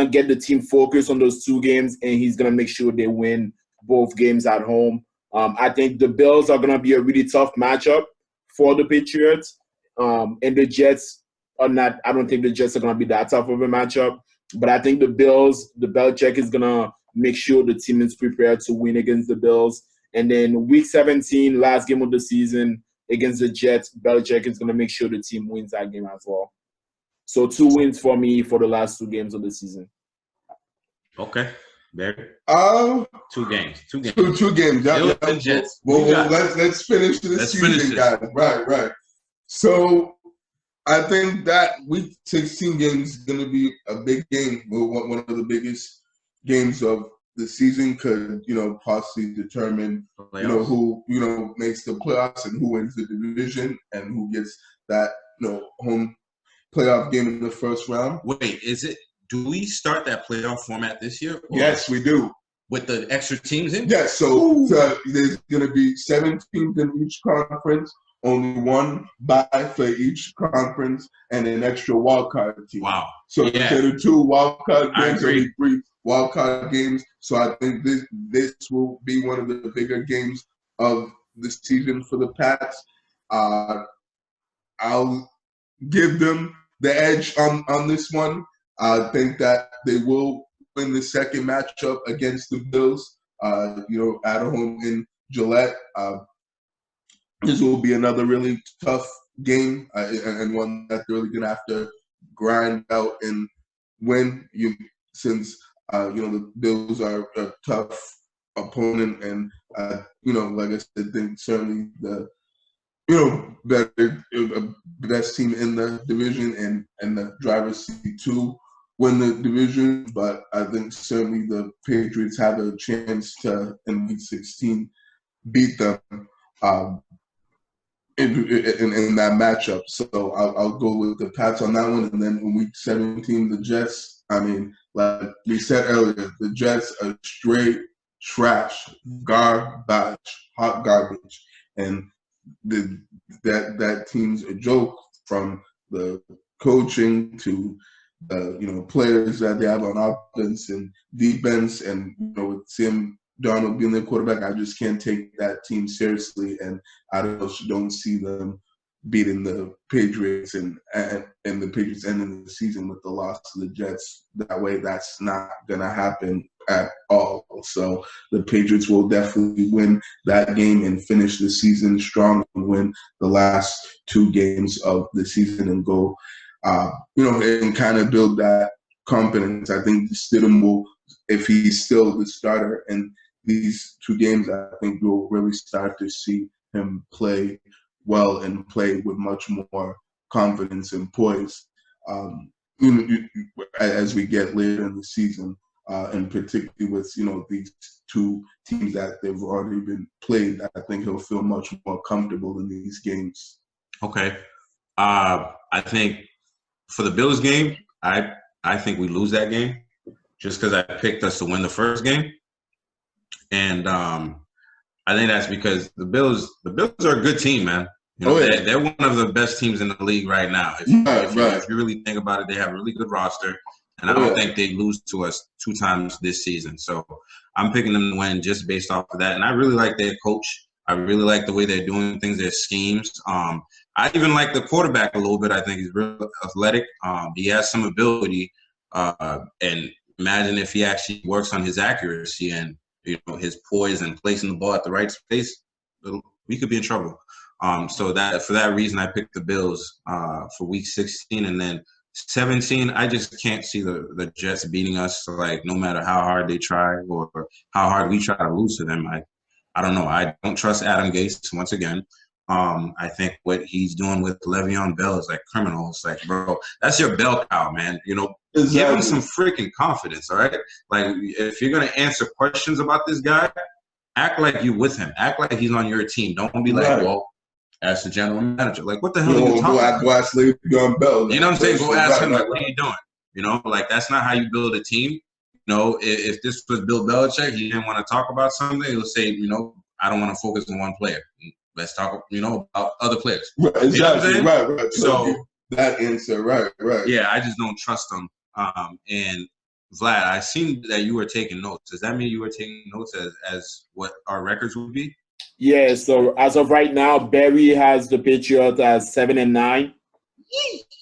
get the team focused on those 2 games, and he's gonna make sure they win both games at home. I think the Bills are gonna be a really tough matchup for the Patriots, and the Jets are not. I don't think the Jets are gonna be that tough of a matchup, but I think the Belichick is gonna make sure the team is prepared to win against the Bills. And then Week 17, last game of the season against the Jets, Belichick is gonna make sure the team wins that game as well. So 2 wins for me for the last 2 games of the season. Okay, Barry. 2 games. 2 games. 2 games. Yeah. Jets. Well, let's finish this season, guys. Right. So I think that Week 16 game is going to be a big game. One of the biggest games of the season could, possibly determine, who, makes the playoffs and who wins the division and who gets that, home playoff game in the first round. Wait, do we start that playoff format this year? Yes, we do. With the extra teams in? Yes, so there's going to be 7 teams in each conference, only 1 bye for each conference, and an extra wild card team. Wow. So instead of 2 wild card games, only 3 wild card games. So I think this will be one of the bigger games of the season for the Pats. I'll give them the edge on this one. I think that they will win the second matchup against the Bills, at home in Gillette. This will be another really tough game and one that they're really going to have to grind out and win since, the Bills are a tough opponent. And, like I said, I think certainly the best team in the division and the driver's seat to win the division. But I think certainly the Patriots have a chance to, in Week 16, beat them in that matchup. So I'll go with the Pats on that one. And then in Week 17, the Jets, I mean, like we said earlier, the Jets are straight trash, garbage, hot garbage. And that team's a joke, from the coaching to the players that they have on offense and defense, and with Sam Darnold being the quarterback, I just can't take that team seriously, and I don't see them beating the Patriots and the Patriots ending the season with the loss to the Jets. That way, that's not gonna happen at all. So the Patriots will definitely win that game and finish the season strong and win the last 2 games of the season and go, and kind of build that confidence. I think Stidham will, if he's still the starter in these 2 games, I think we'll really start to see him play well and play with much more confidence and poise as we get later in the season. And particularly with, these 2 teams that they've already been played, I think he'll feel much more comfortable in these games. Okay. I think for the Bills game, I think we lose that game just because I picked us to win the first game. And I think that's because the Bills are a good team, man. You know, they're one of the best teams in the league right now. If you really think about it, they have a really good roster, and I don't think they lose to us 2 times this season. So I'm picking them to win just based off of that. And I really like their coach. I really like the way they're doing things, their schemes. I even like the quarterback a little bit. I think he's real athletic. He has some ability, and imagine if he actually works on his accuracy and his poise and placing the ball at the right space, we could be in trouble. So that for that reason, I picked the Bills for Week 16, and then 17. I just can't see the Jets beating us. So, like, no matter how hard they try or how hard we try to lose to them, I don't know. I don't trust Adam Gase once again. I think what he's doing with Le'Veon Bell is like criminal. It's like, bro, that's your bell cow, man. Give him some freaking confidence, all right? Like, if you're gonna answer questions about this guy, act like you with him. Act like he's on your team. Don't be like, well, ask the general manager. Like, what the hell are you talking about? Go ask Le'Veon Bell. You know what I'm saying? Go ask him, like, what are you doing? Like, that's not how you build a team. If this was Bill Belichick, he didn't want to talk about something, he'll say, I don't want to focus on one player. Let's talk, about other players. Right, exactly. You know right. So that answer, right. Yeah, I just don't trust them. And Vlad, I seen that you were taking notes. Does that mean you were taking notes as what our records would be? Yeah. So as of right now, Barry has the Patriots as 7-9.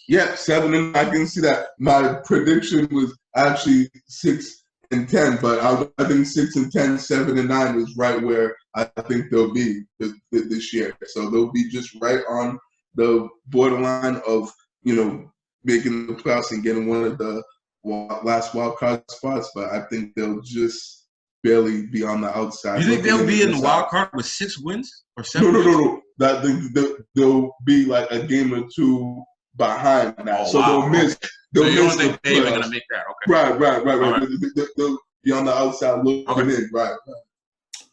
Yeah, 7-9. I can see that. My prediction was actually 6-10, but I think 6-10, 7-9 is right where I think they'll be this year. So they'll be just right on the borderline of making the playoffs and getting one of the last wild card spots. But I think they'll just barely be on the outside. You think they'll be in the wild card with 6 wins or 7? No. They'll be like a game or 2 behind that. Oh, so wow. they'll miss. So you don't think they're even gonna make that? Okay. Right. They'll be on the outside looking in. Right.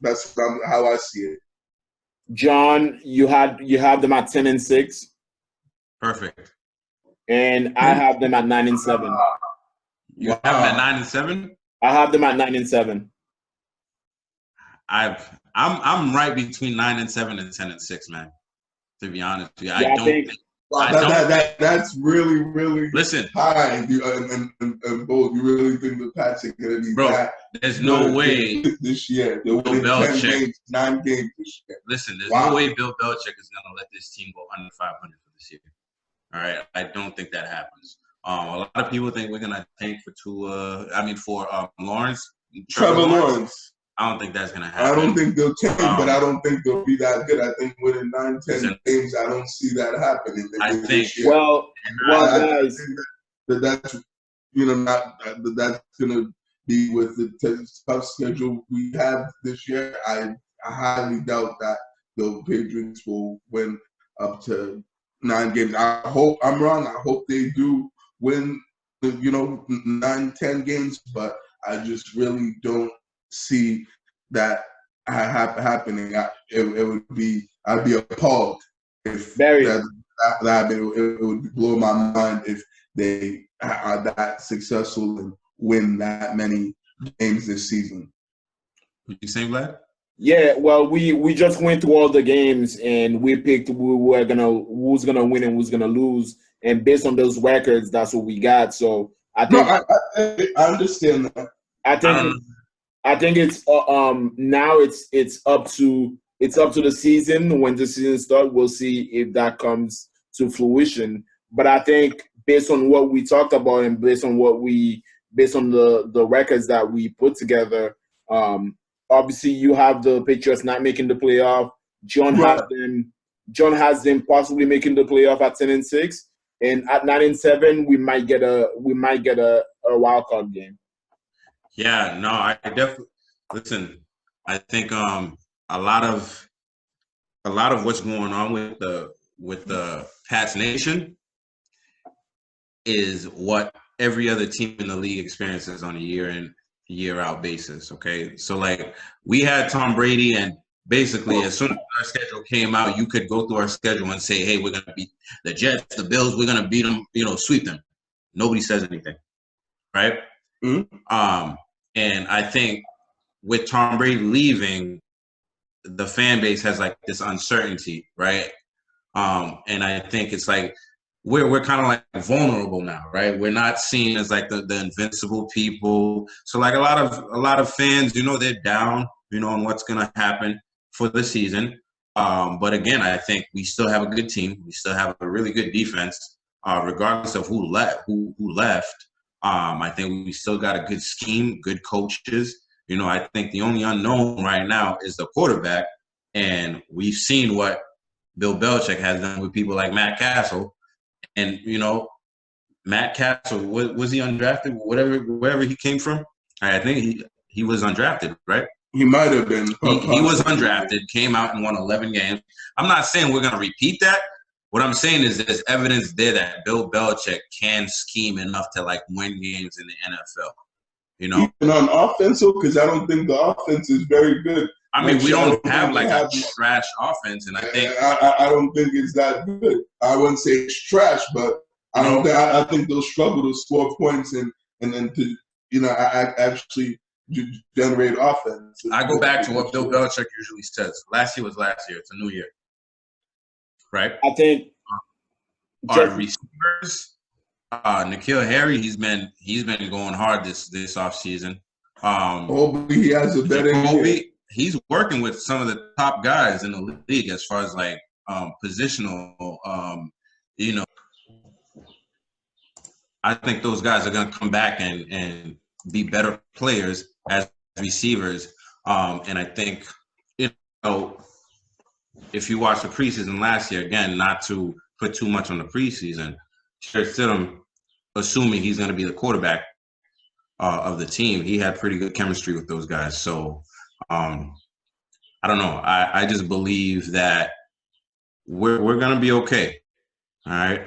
That's how I see it. John, you have them at 10-6. Perfect. And I have them at 9-7. You have them at 9-7? I have them at 9-7. I'm right between 9-7 and 10-6, man. To be honest with you, I don't think. That's really, really listen high. And both, you really think the Pats are going to be that? There's no way this year. They'll Bill win Belichick 10 games, 9 games this year. Listen, there's no way Bill Belichick is going to let this team go under 500 for this year. All right, I don't think that happens. A lot of people think we're going to tank for Lawrence. Trevor Lawrence. I don't think that's going to happen. I don't think they'll tank, but I don't think they'll be that good. I think winning 9-10 games, I don't see that happening. I think. Well, guys, that's that's going to be with the tough schedule we have this year. I highly doubt that the Patriots will win up to 9 games. I hope I'm wrong. I hope they do win, 9-10 games, but I just really don't see that happening. I'd be appalled if that happened. It would blow my mind if they are that successful and win that many games this season. What you saying, Vlad? Yeah, well, we just went through all the games and we picked who's gonna win and who's gonna lose, and based on those records, that's what we got. So I think I understand that. I think it's now it's up to the season. When the season starts, we'll see if that comes to fruition. But I think based on what we talked about and based on the records that we put together, obviously you have the Patriots not making the playoff. John has them possibly making the playoff at 10-6, and at 9-7 we might get a wild card game. Yeah, no, I definitely listen. I think a lot of what's going on with the Pats Nation is what every other team in the league experiences on a year in year out basis. Okay, so like we had Tom Brady, and basically as soon as our schedule came out, you could go through our schedule and say, hey, we're gonna beat the Jets, the Bills, we're gonna beat them, sweep them. Nobody says anything, right? Mm-hmm. And I think with Tom Brady leaving, the fan base has like this uncertainty, right? And I think it's like we're kind of like vulnerable now, right? We're not seen as like the invincible people. So like a lot of fans, they're down, on what's gonna happen for the season. But again, I think we still have a good team. We still have a really good defense, regardless of who left. I think we still got a good scheme, good coaches. I think the only unknown right now is the quarterback, and we've seen what Bill Belichick has done with people like Matt Castle. And, Matt Castle, was he undrafted? Wherever he came from? I think he was undrafted, right? He might have been. He was undrafted, came out and won 11 games. I'm not saying we're going to repeat that. What I'm saying is there's evidence there that Bill Belichick can scheme enough to, like, win games in the NFL, Even on offense, because I don't think the offense is very good. I mean, we don't have like a trash offense, and I think I don't think it's that good. I wouldn't say it's trash, but I think they'll struggle to score points and then to actually generate offense. I go back to what Bill Belichick usually says. Last year was last year. It's a new year, right? I think our receivers, N'Keal Harry, he's been going hard this offseason. He has a better year. He's working with some of the top guys in the league as far as like positional. I think those guys are going to come back and be better players as receivers. And I think, if you watch the preseason last year, again, not to put too much on the preseason, Jared Stidham, assuming he's going to be the quarterback of the team, he had pretty good chemistry with those guys. So, I don't know. I just believe that we're going to be okay. All right.